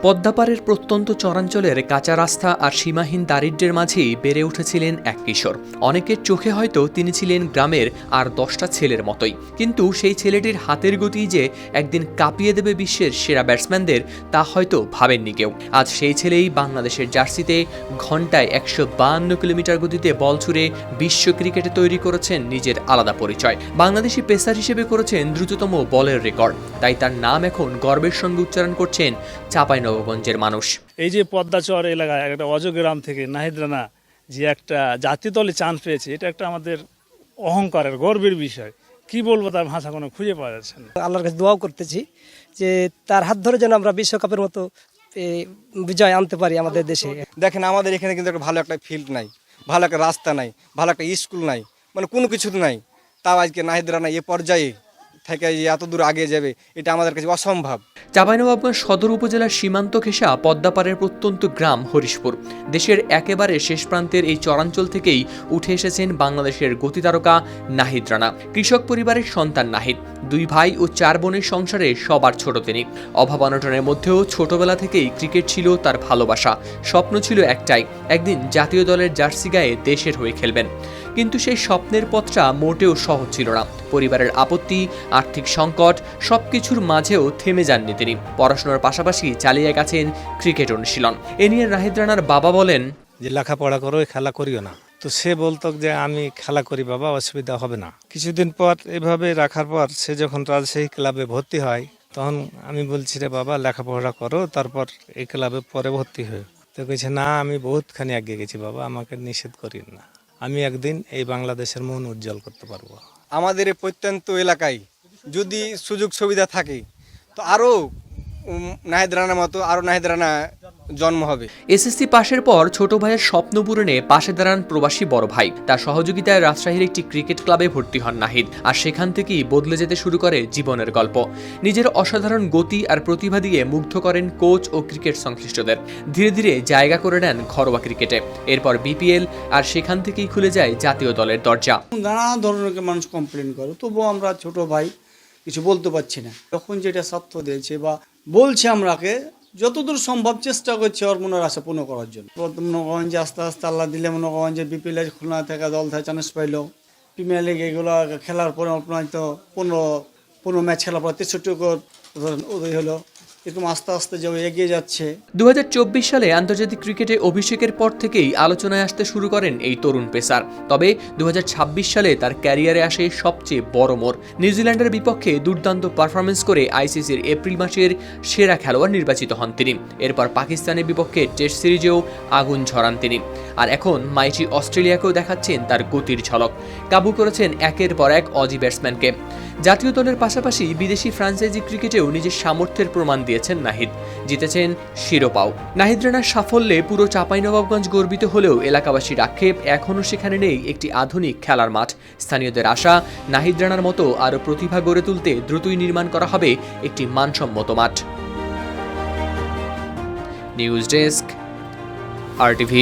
পদ্মাপাড়ের প্রত্যন্ত চরাঞ্চলের কাঁচা রাস্তা আর সীমাহীন দারিদ্র্যের মাঝেই বেড়ে উঠেছিলেন এক কিশোর। অনেকের চোখে হয়তো তিনি ছিলেন গ্রামের আর 10টা ছেলের মতোই, কিন্তু সেই ছেলেটির হাতের গতি যে একদিন কাঁপিয়ে দেবে বিশ্বের সেরা ব্যাটসম্যানদের তা হয়তো ভাবেননি কেউ। আজ সেই ছেলেই বাংলাদেশের জার্সিতে ঘন্টায় 152 কিলোমিটার গতিতে বল ছুড়ে বিশ্ব ক্রিকেটে তৈরি করেছেন নিজের আলাদা পরিচয়। বাংলাদেশি পেসার হিসেবে করেছেন দ্রুততম বলের রেকর্ড, তাই তার নাম এখন গর্বের সঙ্গে উচ্চারণ করছেন চাঁপাইনবাবগঞ্জের মানুষ। এই যে পদ্মাচর এলাকায় একটা অজগ্রাম থেকে নাহিদ রানা যে একটা জাতীয় দলে চান্স পেয়েছে, এটা একটা আমাদের অহংকারের গর্বের বিষয়। কি বলবো, তার ভাষা কোনো খুঁজে পাওয়া যাচ্ছে না। আল্লাহর কাছে দোয়াও করতেছি যে তার হাত ধরে যেন আমরা বিশ্বকাপের মতো বিজয় আনতে পারি আমাদের দেশে। দেখেন, আমাদের এখানে কিন্তু একটা ভালো একটা ফিল্ড নাই, ভালো একটা রাস্তা নাই, ভালো একটা স্কুল নাই, মানে কোনো কিছু নাই। তাও আজকে নাহিদ রানা এ পর্যায়ে থেকে এত দূর আগে যাবে, এটা আমাদের কাছে অসম্ভব। চাঁপাইনবাবগঞ্জ সদর উপজেলার সীমান্ত ঘেঁষা পদ্মাপাড়ের প্রত্যন্ত গ্রাম হরিশপুর। দেশের একেবারে শেষ প্রান্তের এই চরাঞ্চল থেকেই উঠে এসেছেন বাংলাদেশের গতিতারকা নাহিদ রানা। কৃষক পরিবারের সন্তান নাহিদ, 2 ভাই ও 4 বোনের সংসারে সবার ছোট তিনি। অভাব অনটনের মধ্যেও ছোটবেলা থেকেই ক্রিকেট ছিল তার ভালোবাসা। স্বপ্ন ছিল একটাই, একদিন জাতীয় দলের জার্সি গায়ে দেশের হয়ে খেলবেন। কিন্তু সেই স্বপ্নের পথটা মোটেও সহজ ছিল না। পরিবারের আপত্তি, আর্থিক সংকট সবকিছুর মাঝেও থেমে যাননি তিনি। পড়াশোনার পাশাপাশি চালিয়ে গেছেন ক্রিকেট অনুশীলন। এ নিয়ে নাহিদ রানার বাবা বলেন যে লেখাপড়া করো, খেলা করিও না। তো সে বলতো যে আমি খেলা করি বাবা, অসুবিধা হবে না। কিছুদিন পর এভাবে রাখার পর সে যখন রাজশাহী ক্লাবে ভর্তি হয়, তখন আমি বলছি রে বাবা লেখাপড়া করো, তারপর এই ক্লাবে পরে ভর্তি হয়ে। তো বলছে না, আমি বহুতখানি এগিয়ে গেছি বাবা, আমাকে নিষেধ করিন না। আমি একদিন এই বাংলাদেশের মন উজ্জ্বল করতে পারবো। আমাদের এই প্রত্যন্ত এলাকায় যদি সুযোগ সুবিধা থাকে তো আরও নাহিদ রানার মতো আরও নাহিদ রানা জন্ম হবে। এসএসসি পাশের পর ছোট ভাইয়ের স্বপ্ন পূরণে পাশে দাঁড়ান প্রবাসী বড় ভাই। তার সহযোগিতায় রাজশাহীর একটি ক্রিকেট ক্লাবে ভর্তি হন নাহিদ, আর সেখান থেকেই বদলে যেতে শুরু করে জীবনের গল্প। নিজের অসাধারণ গতি আর প্রতিভা দিয়ে মুগ্ধ করেন কোচ ও ক্রিকেট সংশ্লিষ্টদের। ধীরে ধীরে জায়গা করে নেন ঘরোয়া ক্রিকেটে, এরপর বিপিএল, আর সেখান থেকেই খুলে যায় জাতীয় দলের দরজা। নানা ধরনের মানুষ কমপ্লেন করে, তবুও আমরা ছোট ভাই কিছু বলতে পারছি না। যখন যেটা স্বার্থ দিয়েছে বা বলছে, আমরাকে যতদূর সম্ভব চেষ্টা করছি ওর মনের আশা পূর্ণ করার জন্য। মনোগঞ্জে আস্তে আস্তে আল্লাহ দিলে মনোগঞ্জে বিপিএল খুলনা থেকে দল থেকে চান্স পাইলো। প্রিমিয়ার লিগ এগুলো খেলার পরে আপনার তো 15 ম্যাচ খেলার পর 63 উদয় হলো। এরকম আস্তে আস্তে যে এগিয়ে যাচ্ছে। 2024 সালে আন্তর্জাতিক ক্রিকেটে অভিষেকের পর থেকেই আলোচনায় আসতে শুরু করেন এই তরুণ পেসার। তবে 2026 সালে তার ক্যারিয়ারে আসে সবচেয়ে বড় মোড়। নিউজিল্যান্ডের বিপক্ষে দুর্দান্ত পারফরমেন্স করে আইসিসির এপ্রিল মাসের সেরা খেলোয়াড় নির্বাচিত হন তিনি। এরপর পাকিস্তানের বিপক্ষে টেস্ট সিরিজেও আগুন ঝরান তিনি। আর এখন মাইটি অস্ট্রেলিয়াকেও দেখাচ্ছেন তার গতির ঝলক। কাবু করেছেন একের পর এক অজি ব্যাটসম্যানকে। জাতীয় দলের পাশাপাশি বিদেশি ফ্রাঞ্চাইজি ক্রিকেটেও নিজের সামর্থ্যের প্রমাণ দিয়েছেন নাহিদ, জিতেছেন শিরোপাও। নাহিদ রানার সাফল্যে পুরো চাঁপাইনবাবগঞ্জ গর্বিত হলেও এলাকাবাসীর আক্ষেপ, এখনও সেখানে নেই একটি আধুনিক খেলার মাঠ। স্থানীয়দের আশা, নাহিদ রানার মতো আরও প্রতিভা গড়ে তুলতে দ্রুতই নির্মাণ করা হবে একটি মানসম্মত মাঠ। News desk, RTV।